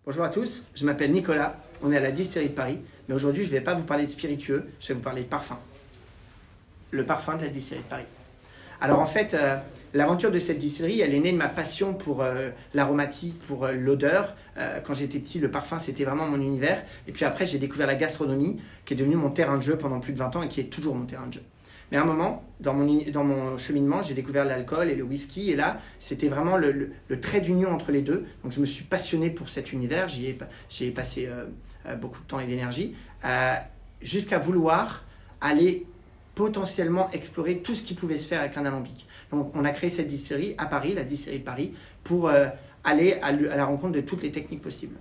Bonjour à tous, je m'appelle Nicolas, on est à la distillerie de Paris, mais aujourd'hui je ne vais pas vous parler de spiritueux, je vais vous parler de parfum. Le parfum de la distillerie de Paris. Alors en fait, l'aventure de cette distillerie, elle est née de ma passion pour l'aromatique, pour l'odeur. Quand j'étais petit, le parfum c'était vraiment mon univers. Et puis après, j'ai découvert la gastronomie, qui est devenue mon terrain de jeu pendant plus de 20 ans et qui est toujours mon terrain de jeu. Mais à un moment, dans mon cheminement, j'ai découvert l'alcool et le whisky. Et là, c'était vraiment le trait d'union entre les deux. Donc je me suis passionné pour cet univers. J'y ai passé beaucoup de temps et d'énergie, jusqu'à vouloir aller potentiellement explorer tout ce qui pouvait se faire avec un alambic. Donc on a créé cette distillerie à Paris, la distillerie de Paris, pour aller à la rencontre de toutes les techniques possibles.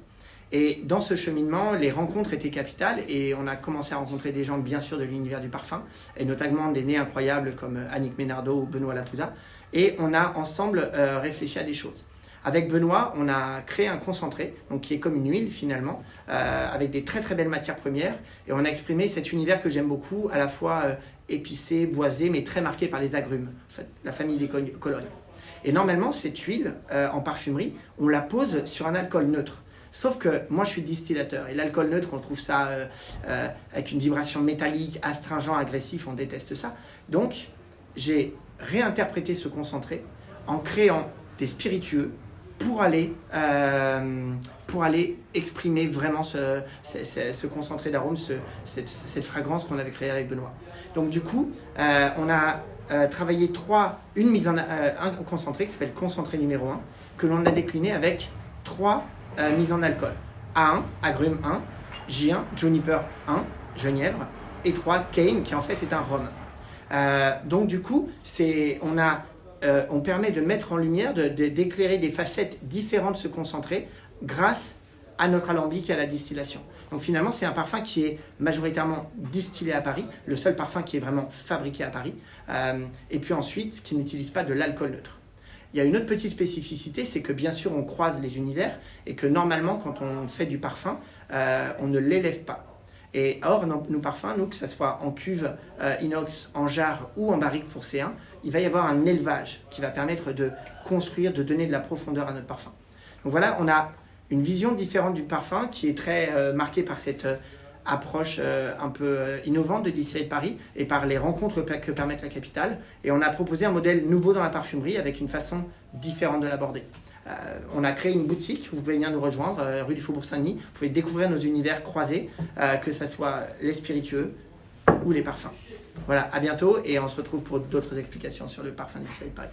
Et dans ce cheminement, les rencontres étaient capitales et on a commencé à rencontrer des gens bien sûr de l'univers du parfum, et notamment des nez incroyables comme Annick Ménardeau ou Benoît Lapouza. Et on a ensemble réfléchi à des choses. Avec Benoît, on a créé un concentré, donc qui est comme une huile finalement, avec des très très belles matières premières. Et on a exprimé cet univers que j'aime beaucoup, à la fois épicé, boisé, mais très marqué par les agrumes, en fait, la famille des colognes. Et normalement, cette huile en parfumerie, on la pose sur un alcool neutre. Sauf que moi, je suis distillateur et l'alcool neutre, on trouve ça avec une vibration métallique, astringent, agressif, on déteste ça. Donc, j'ai réinterprété ce concentré en créant des spiritueux pour aller exprimer vraiment ce concentré d'arômes, cette fragrance qu'on avait créée avec Benoît. Donc du coup, on a travaillé un concentré qui s'appelle concentré numéro 1, que l'on a décliné avec 3 mises en alcool. A1, agrume 1, J1, juniper 1, genièvre, et 3, cane, qui en fait est un rhum. Donc du coup, on permet de mettre en lumière, d'éclairer des facettes différentes de ce concentré grâce à notre alambic et à la distillation. Donc finalement, c'est un parfum qui est majoritairement distillé à Paris, le seul parfum qui est vraiment fabriqué à Paris, et puis ensuite, qui n'utilise pas de l'alcool neutre. Il y a une autre petite spécificité, c'est que bien sûr, on croise les univers et que normalement, quand on fait du parfum, on ne l'élève pas. Et or, nos parfums, que ce soit en cuve inox, en jarre ou en barrique pour C1, il va y avoir un élevage qui va permettre de construire, de donner de la profondeur à notre parfum. Donc voilà, on a une vision différente du parfum qui est très marquée par cette approche un peu innovante de distillerie de Paris et par les rencontres que permettent la capitale. Et on a proposé un modèle nouveau dans la parfumerie avec une façon différente de l'aborder. On a créé une boutique, vous pouvez venir nous rejoindre, rue du Faubourg-Saint-Denis. Vous pouvez découvrir nos univers croisés, que ce soit les spiritueux ou les parfums. Voilà, à bientôt et on se retrouve pour d'autres explications sur le parfum de distillerie de Paris.